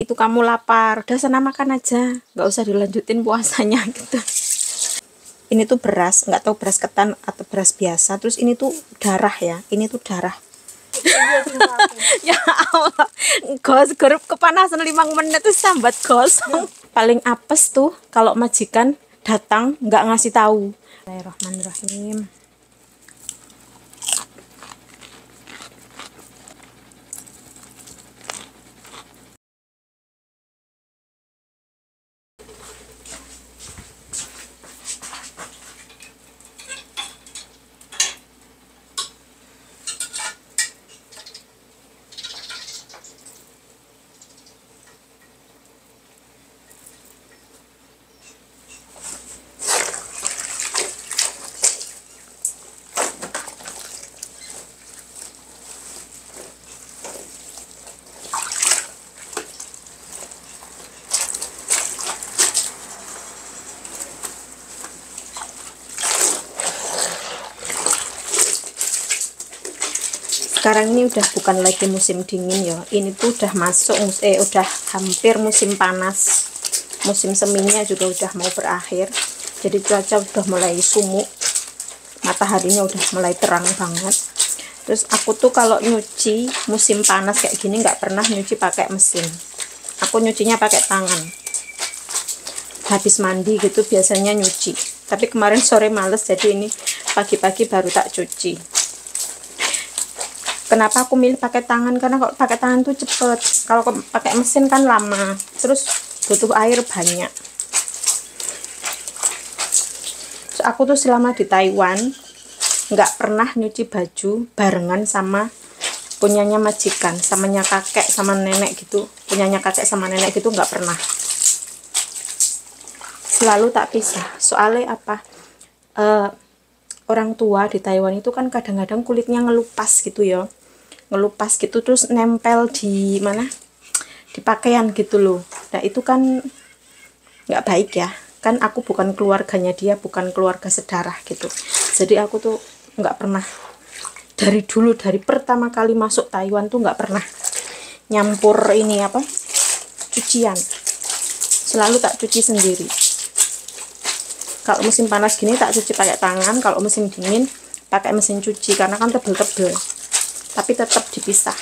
itu kamu lapar, udah sana makan aja, nggak usah dilanjutin puasanya gitu. Ini tuh beras, nggak tahu beras ketan atau beras biasa. Terus ini tuh darah ya, ini tuh darah. Ya Allah, gos-gor kepanasan 5 menit tuh sambat gosong. Paling apes tuh kalau majikan datang nggak ngasih tahu. Bismillahirrahmanirrahim. Sekarang ini udah bukan lagi musim dingin ya, ini tuh udah masuk udah hampir musim panas, musim seminya juga udah mau berakhir. Jadi cuaca udah mulai sumuk, mataharinya udah mulai terang banget. Terus aku tuh kalau nyuci musim panas kayak gini nggak pernah nyuci pakai mesin, aku nyucinya pakai tangan. Habis mandi gitu biasanya nyuci, tapi kemarin sore males, jadi ini pagi-pagi baru tak cuci. Kenapa aku milih pakai tangan? Karena kalau pakai tangan tuh cepet, kalau pakai mesin kan lama, terus butuh air banyak. So, aku tuh selama di Taiwan nggak pernah nyuci baju barengan sama punyanya majikan, samanya kakek sama nenek gitu, punyanya kakek sama nenek gitu nggak pernah. Selalu tak pisah. Soalnya apa? Orang tua di Taiwan itu kan kadang-kadang kulitnya ngelupas gitu ya, ngelupas gitu, terus nempel di mana, di pakaian gitu loh. Nah itu kan nggak baik ya, kan aku bukan keluarganya dia, bukan keluarga sedarah gitu. Jadi aku tuh nggak pernah, dari dulu, dari pertama kali masuk Taiwan tuh nggak pernah nyampur ini apa, cucian. Selalu tak cuci sendiri. Kalau musim panas gini tak cuci pakai tangan, kalau musim dingin pakai mesin cuci, karena kan tebel-tebel, tapi tetap dipisah.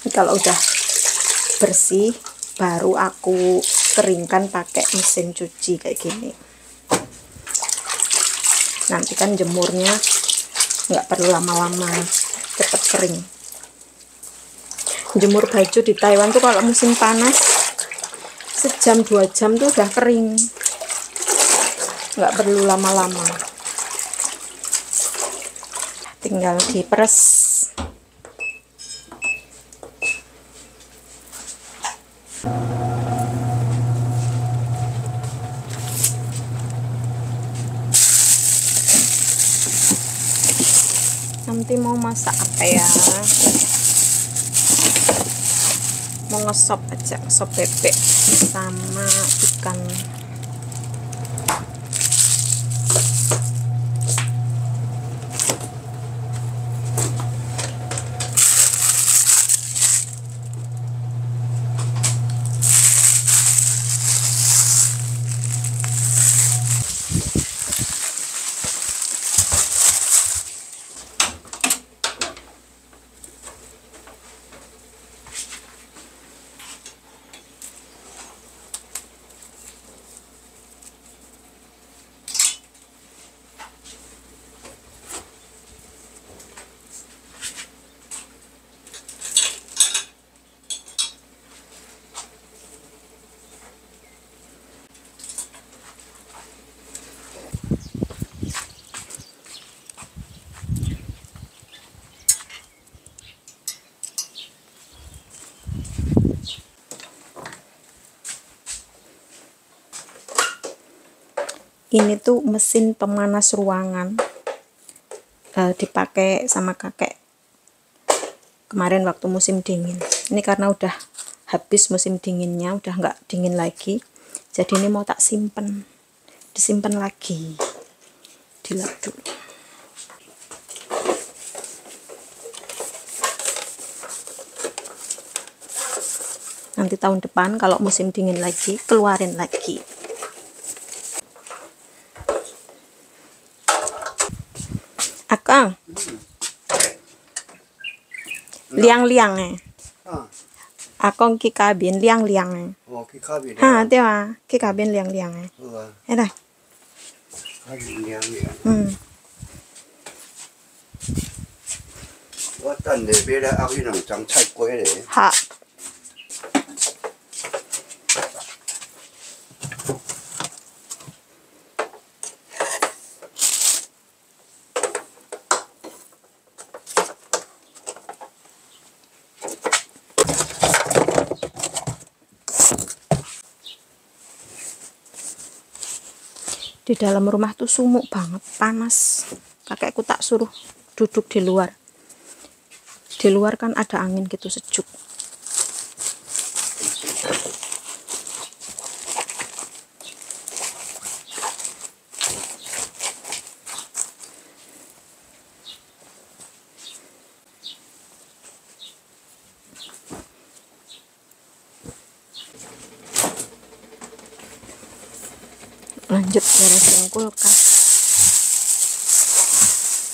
Ini kalau udah bersih baru aku keringkan pakai mesin cuci kayak gini. Nanti kan jemurnya nggak perlu lama-lama, cepet kering. Jemur baju di Taiwan tuh kalau musim panas sejam 2 jam tuh udah kering, nggak perlu lama-lama, tinggal diperes. Nanti mau masak apa ya? Mau ngesop aja, sop bebek sama ikan. Ini tuh mesin pemanas ruangan, dipakai sama kakek kemarin waktu musim dingin. Ini karena udah habis musim dinginnya, udah nggak dingin lagi, Jadi ini mau tak simpen, disimpan lagi di lap dulu. Nanti tahun depan kalau musim dingin lagi, keluarin lagi. Akang, liang-liang Akong ki kabin liang-liang cái khác biệt ha, tiêu à, ki kabin liang-liang thế này. khác biệt liang liang我等你别来阿姨能长菜龟嘞。 Ha. Di dalam rumah tuh sumuk banget, panas. Kakekku tak suruh duduk di luar. Di luar kan ada angin gitu sejuk. Lanjut beresin kulkas.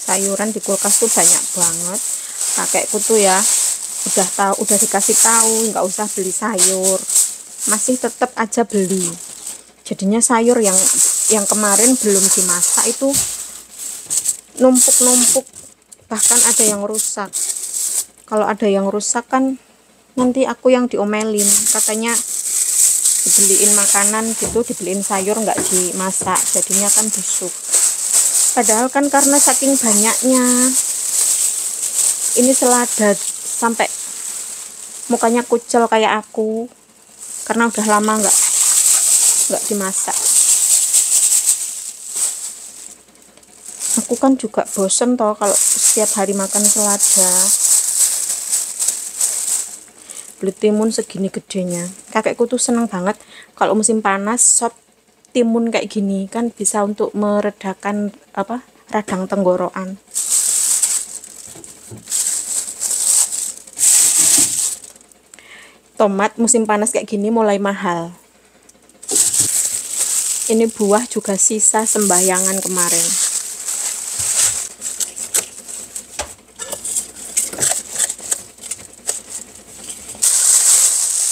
Sayuran di kulkas tuh banyak banget. Kakekku tuh ya udah dikasih tahu nggak usah beli sayur, masih tetap aja beli. Jadinya sayur yang kemarin belum dimasak itu numpuk-numpuk, bahkan ada yang rusak. Kalau ada yang rusak kan nanti aku yang diomelin, katanya dibeliin makanan gitu, dibeliin sayur nggak dimasak, jadinya kan busuk. Padahal kan karena saking banyaknya ini selada sampai mukanya kucel kayak aku, karena udah lama nggak dimasak. Aku kan juga bosen toh kalau setiap hari makan selada. Beli timun segini gedenya. Kakekku tuh seneng banget kalau musim panas sop timun kayak gini, kan bisa untuk meredakan radang tenggorokan. Tomat musim panas kayak gini mulai mahal. Ini buah juga sisa sembahyangan kemarin.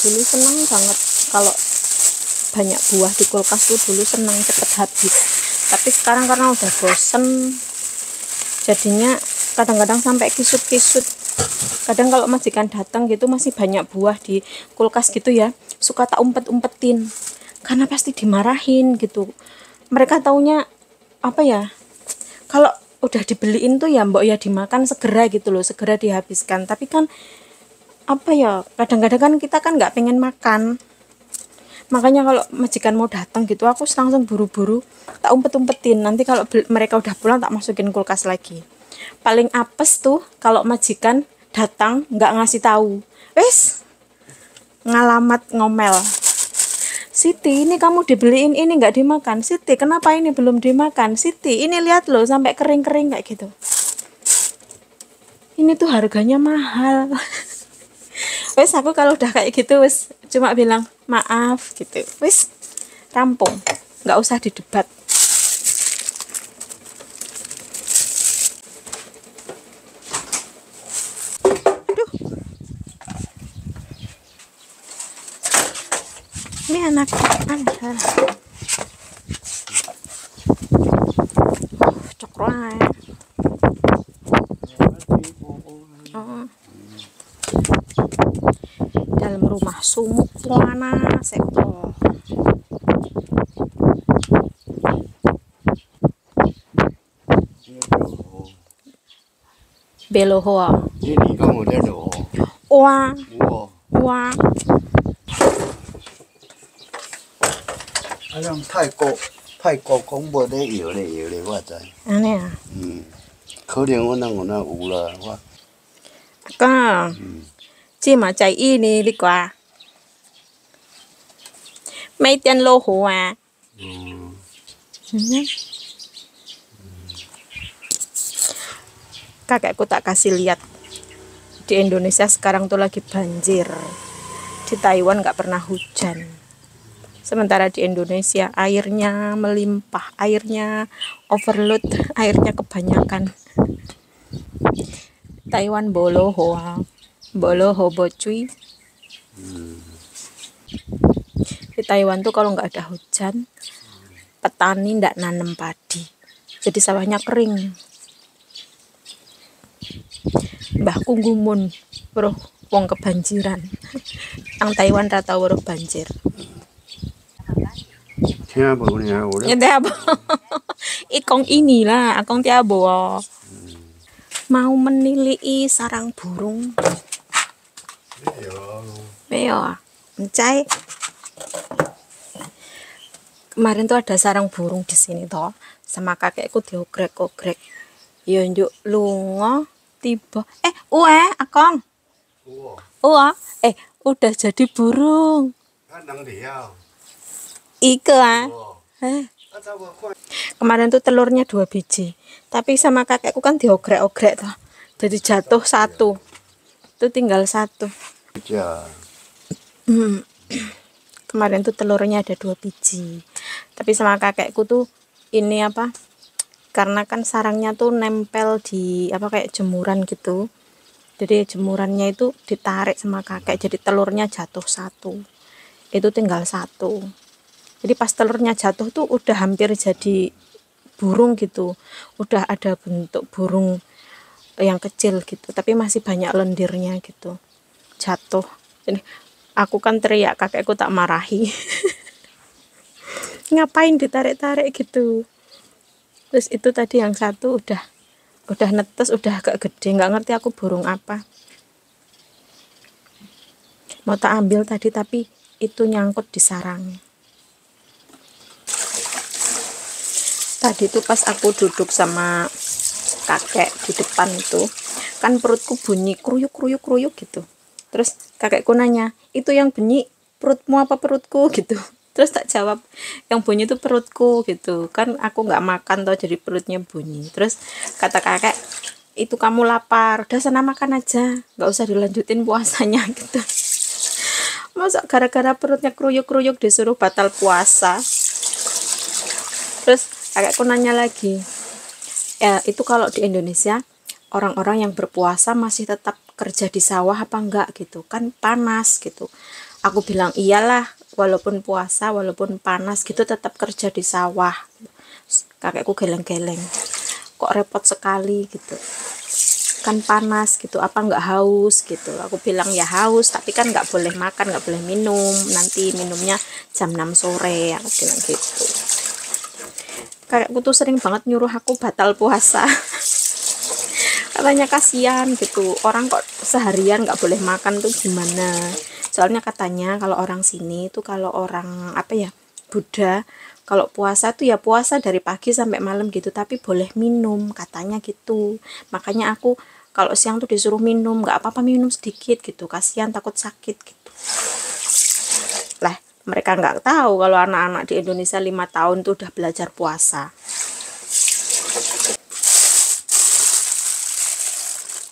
Dulu seneng banget kalau banyak buah di kulkas tuh, dulu seneng cepet habis. Tapi sekarang karena udah bosen, jadinya kadang-kadang sampai kisut-kisut. Kadang kalau majikan datang gitu masih banyak buah di kulkas gitu ya, suka tak umpet-umpetin karena pasti dimarahin gitu. Mereka taunya apa ya, kalau udah dibeliin tuh ya mbok ya dimakan segera gitu loh, segera dihabiskan. Tapi kan apa ya, kadang-kadang kan kita kan nggak pengen makan. Makanya kalau majikan mau datang gitu aku langsung buru-buru tak umpet-umpetin. Nanti kalau mereka udah pulang tak masukin kulkas lagi. Paling apes tuh kalau majikan datang nggak ngasih tahu, wes ngalamat ngomel, Siti ini kamu dibeliin ini nggak dimakan, Siti kenapa ini belum dimakan, Siti ini lihat loh sampai kering-kering kayak gitu, ini tuh harganya mahal. Wes aku kalau udah kayak gitu wes cuma bilang maaf gitu, wes rampung, nggak usah didebat. Ini anak Anda. Coklat. Oh. Dalam rumah sumuk panas sektor. Beloho. Ini kamu lihat loh. Wah. Wah. Yang泰國講無咧搖咧，我知。安尼啊？可能我那有啦，我。Có. Chi mà chạy y nè đi qua. Mấy tiền lô hổ à. Kakekku tak kasih lihat. Di Indonesia sekarang tuh lagi banjir. Di Taiwan nggak pernah hujan. Sementara di Indonesia airnya melimpah, airnya overload, airnya kebanyakan. Taiwan bolo hoa, bolo ho bocui. Di Taiwan tuh kalau nggak ada hujan, petani ndak nanam padi, jadi sawahnya kering. Mbahku gumun, weruh wong kebanjiran. Ang Taiwan ra tau weruh banjir. Ya tiabo. Ikong inilah, akong tiabo. Mau menilai sarang burung. Beo, mencai. Kemarin tuh ada sarang burung di sini toh, sama kakekku diogrek-ogrek. Ya njuk lunga tiba. Akong. Udah jadi burung. Ike Kemarin tuh telurnya 2 biji, tapi sama kakekku kan diogrek-ogrek toh, jadi jatuh 1, itu tinggal 1. Kemarin tuh telurnya ada 2 biji, tapi sama kakekku tuh ini apa, karena kan sarangnya tuh nempel di apa kayak jemuran gitu, jadi jemurannya itu ditarik sama kakek, jadi telurnya jatuh 1, itu tinggal 1. Jadi pas telurnya jatuh tuh udah hampir jadi burung gitu, udah ada bentuk burung yang kecil gitu, tapi masih banyak lendirnya gitu, jatuh. Jadi aku kan teriak, kakekku tak marahi. Ngapain ditarik-tarik gitu. Terus itu tadi yang 1 udah netes, udah agak gede, nggak ngerti aku burung apa. Mau tak ambil tadi tapi itu nyangkut di sarang. Tadi tuh pas aku duduk sama kakek di depan itu, kan perutku bunyi kruyuk gitu. Terus kakekku nanya, itu yang bunyi perutmu apa perutku gitu. Terus tak jawab, yang bunyi itu perutku gitu. Kan aku nggak makan toh, jadi perutnya bunyi. Terus kata kakek, itu kamu lapar, udah sana makan aja, nggak usah dilanjutin puasanya gitu. Masa gara-gara perutnya kruyuk disuruh batal puasa. Terus kakekku nanya lagi, itu kalau di Indonesia orang-orang yang berpuasa masih tetap kerja di sawah apa enggak gitu, kan panas gitu. Aku bilang iyalah, walaupun puasa, walaupun panas gitu tetap kerja di sawah. Kakekku geleng-geleng, kok repot sekali gitu, kan panas gitu, apa enggak haus gitu. Aku bilang ya haus, tapi kan nggak boleh makan, nggak boleh minum, nanti minumnya jam 6 sore, aku bilang gitu. Kakekku tuh sering banget nyuruh aku batal puasa. Katanya kasihan gitu, orang kok seharian nggak boleh makan tuh gimana. Soalnya katanya kalau orang sini tuh, kalau orang apa ya, Buddha, kalau puasa tuh ya puasa dari pagi sampai malam gitu, tapi boleh minum katanya gitu. Makanya aku kalau siang tuh disuruh minum, nggak apa-apa minum sedikit gitu, kasihan takut sakit gitu. Lah mereka nggak tahu kalau anak-anak di Indonesia 5 tahun tuh udah belajar puasa.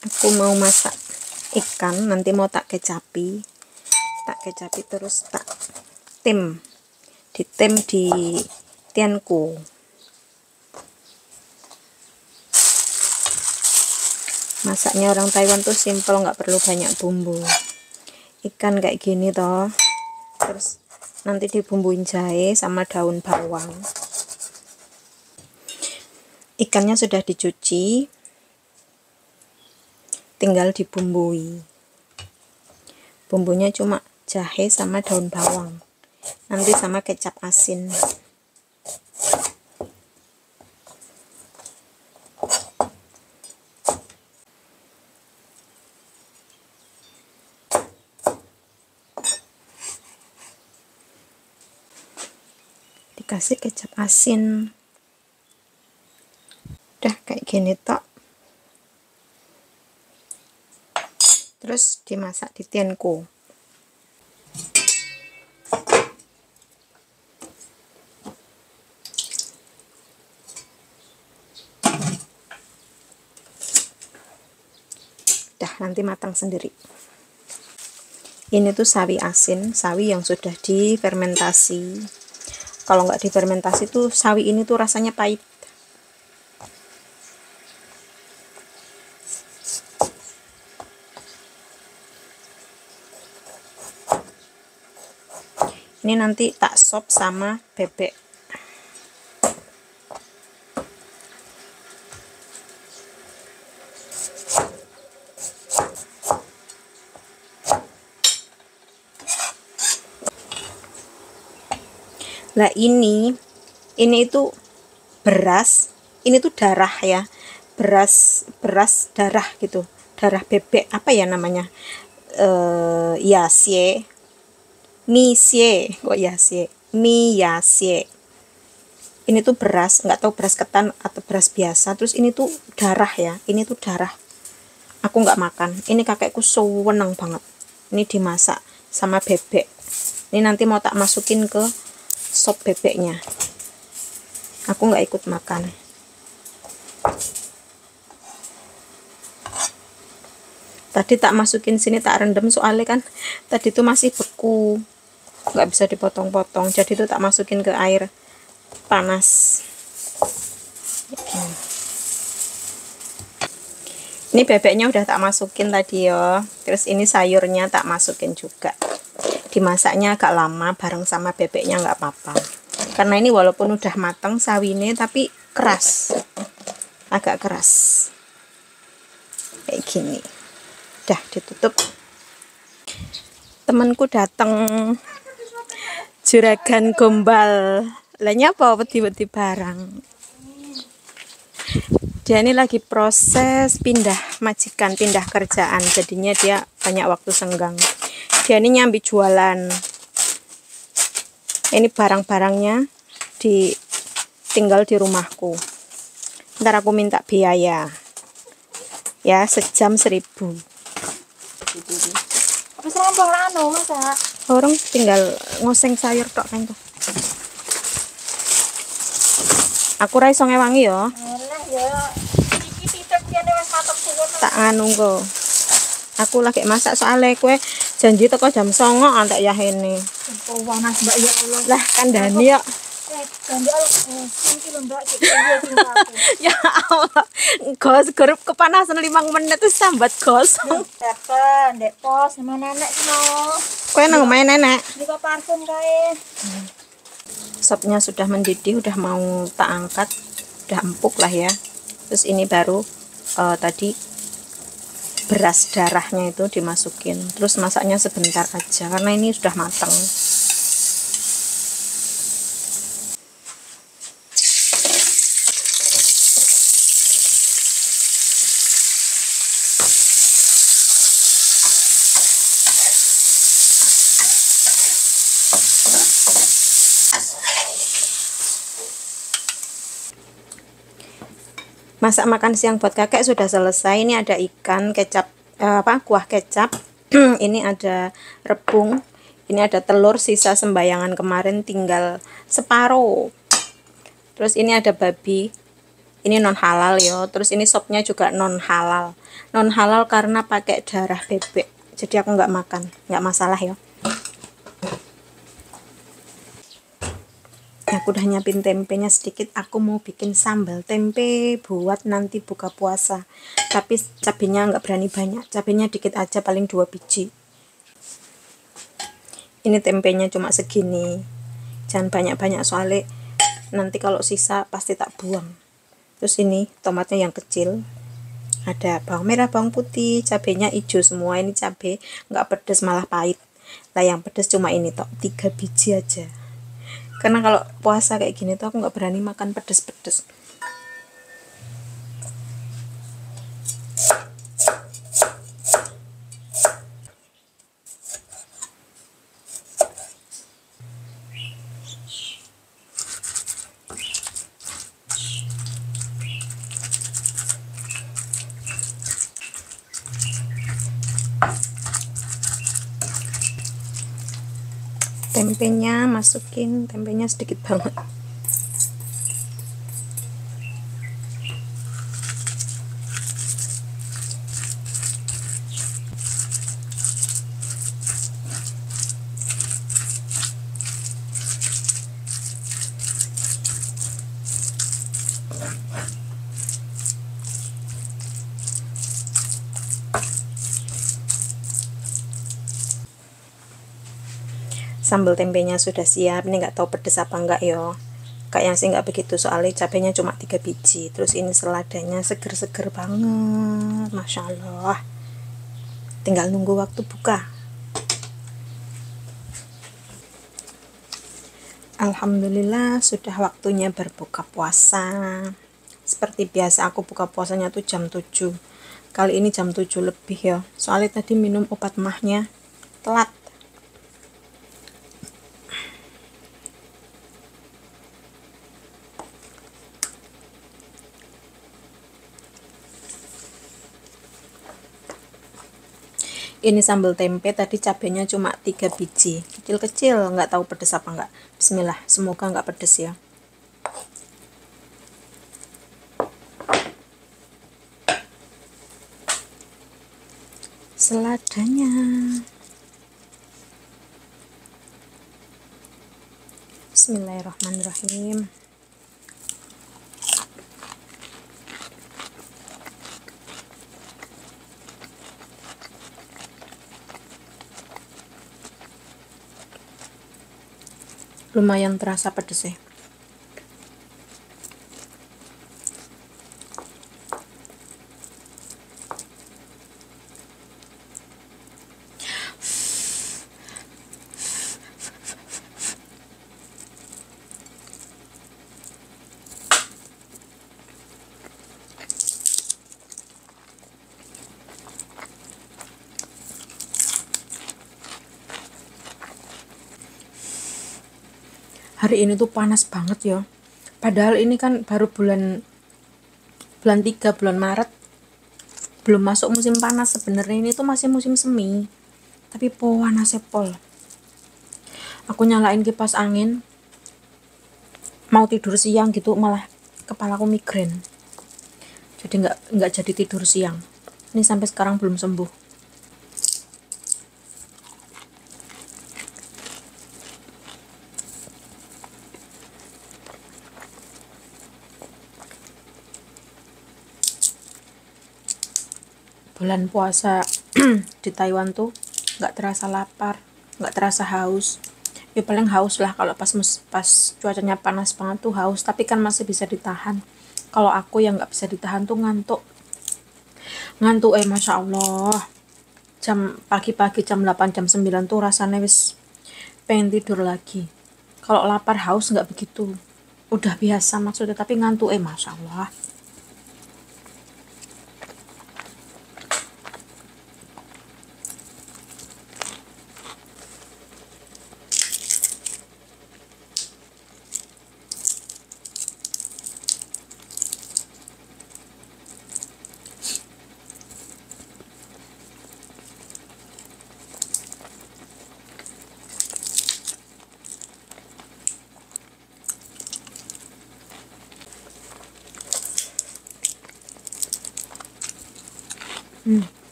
Aku mau masak ikan, nanti mau tak kecapi terus tak tim di tianku. Masaknya orang Taiwan tuh simple, nggak perlu banyak bumbu. Ikan kayak gini toh, terus nanti dibumbuin jahe sama daun bawang. Ikannya sudah dicuci, tinggal dibumbui. Bumbunya cuma jahe sama daun bawang, nanti sama kecap asin. Dikasih kecap asin, udah kayak gini tok. Terus dimasak di tianku. nanti matang sendiri. Ini tuh sawi asin, sawi yang sudah difermentasi. Kalau nggak difermentasi tuh sawi ini tuh rasanya pahit. Ini nanti tak sop sama bebek. Nah ini itu beras, ini tuh darah ya, beras darah gitu, darah bebek, apa ya namanya, yasie, misie, kok yasie, mi yasie. Ini tuh beras, nggak tahu beras ketan atau beras biasa. Terus ini tuh darah ya, ini tuh darah. Aku nggak makan. Ini kakekku seneng banget. Ini dimasak sama bebek. Ini nanti mau tak masukin ke sop bebeknya. Aku nggak ikut makan. Tadi tak masukin sini, tak rendam soalnya kan tadi itu masih beku, nggak bisa dipotong-potong. Jadi itu tak masukin ke air panas. Ini bebeknya udah tak masukin tadi ya. Terus ini sayurnya tak masukin juga. Dimasaknya agak lama bareng sama bebeknya, nggak apa-apa. Karena ini walaupun udah matang sawinya tapi keras, agak keras kayak gini. Udah ditutup. Temanku datang, juragan gombal. Lainnya apa wedi-wedi barang. Dia ini lagi proses pindah majikan, pindah kerjaan, jadinya dia banyak waktu senggang. Dia ini nyambi jualan. Ini barang-barangnya tinggal di rumahku. Ntar aku minta biaya ya, sejam 1.000. Apa serang bang lano masa? Orang tinggal ngoseng sayur tok kan tuh. Aku ra iso ngewangi ya. Alah ya, iki titip kene wis matur suwun. Tak nganu engko. Aku lagi masak soalnya kue janji teko jam 09.00 tak yahene. Oh panas Mbak ya Allah. Lah kandhani ya. Janji Allah. Iki lho Mbak, iki Ya Allah. Gos grup kepanasan 5 menit terus sambat gosong. Tekan, Dek pos sama nenek kino. Kowe nang omahe nenek. Nika parfum kae. Sopnya sudah mendidih, udah mau tak angkat, udah empuk lah ya. Terus ini baru tadi beras darahnya itu dimasukin. Terus masaknya sebentar aja karena ini sudah matang. Masak makan siang buat kakek sudah selesai. Ini ada ikan, kecap, kuah kecap. Ini ada rebung. Ini ada telur sisa sembayangan kemarin tinggal separuh. Terus ini ada babi. Ini non halal ya. Terus ini sopnya juga non halal. Non halal karena pakai darah bebek. Jadi aku nggak makan, nggak masalah ya. Aku udah nyiapin tempenya sedikit. Aku mau bikin sambal tempe buat nanti buka puasa. Tapi cabenya nggak berani banyak. Cabenya dikit aja, paling 2 biji. Ini tempenya cuma segini. Jangan banyak-banyak soalnya nanti kalau sisa pasti tak buang. Terus ini tomatnya yang kecil. Ada bawang merah, bawang putih, cabenya hijau semua. Ini cabai nggak pedes malah pahit. Lah yang pedes cuma ini tok, 3 biji aja. Karena kalau puasa kayak gini tuh aku nggak berani makan pedes-pedes. Tempenya masukin, tempenya sedikit banget. Sambal tempenya sudah siap. Ini nggak tahu pedes apa enggak yo. Kayaknya sih nggak begitu, soalnya cabenya cuma 3 biji. Terus ini seladanya seger-seger banget, masya Allah. Tinggal nunggu waktu buka. Alhamdulillah sudah waktunya berbuka puasa. Seperti biasa aku buka puasanya tuh jam 7. Kali ini jam 7 lebih ya. Soalnya tadi minum obat mahnya telat. Ini sambal tempe, tadi cabenya cuma 3 biji, kecil-kecil, nggak tahu pedes apa enggak. Bismillah, semoga nggak pedes ya. Seladanya. Bismillahirrahmanirrahim. Lumayan terasa pedes ya. Hari ini tuh panas banget ya. Padahal ini kan baru bulan 3, bulan Maret. Belum masuk musim panas sebenarnya, ini tuh masih musim semi. Tapi panasnya pol. Aku nyalain kipas angin, mau tidur siang gitu malah kepalaku migrain. Jadi nggak jadi tidur siang. Ini sampai sekarang belum sembuh. Bulan puasa di Taiwan tuh nggak terasa lapar, nggak terasa haus. Ya paling haus lah kalau pas cuacanya panas banget tuh haus, tapi kan masih bisa ditahan. Kalau aku yang nggak bisa ditahan tuh ngantuk masya Allah. Pagi-pagi jam 8 jam 9 tuh rasanya wis pengen tidur lagi. Kalau lapar haus nggak begitu, udah biasa maksudnya, tapi ngantuk masya Allah.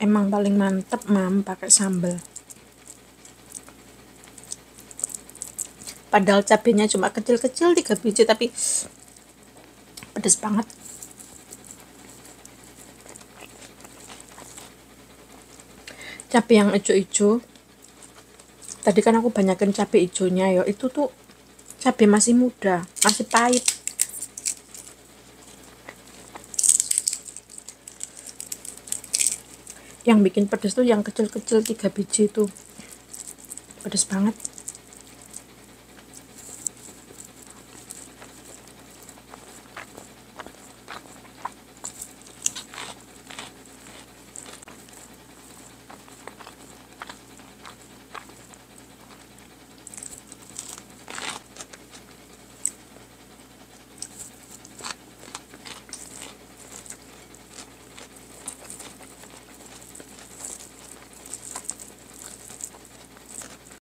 Emang paling mantep pakai sambal. Padahal cabenya cuma kecil-kecil 3 biji, tapi pedes banget. Cabai yang hijau-hijau, tadi kan aku banyakin cabai hijaunya ya, itu tuh cabai masih muda, masih pahit. Yang bikin pedes tuh yang kecil-kecil 3 biji itu pedes banget.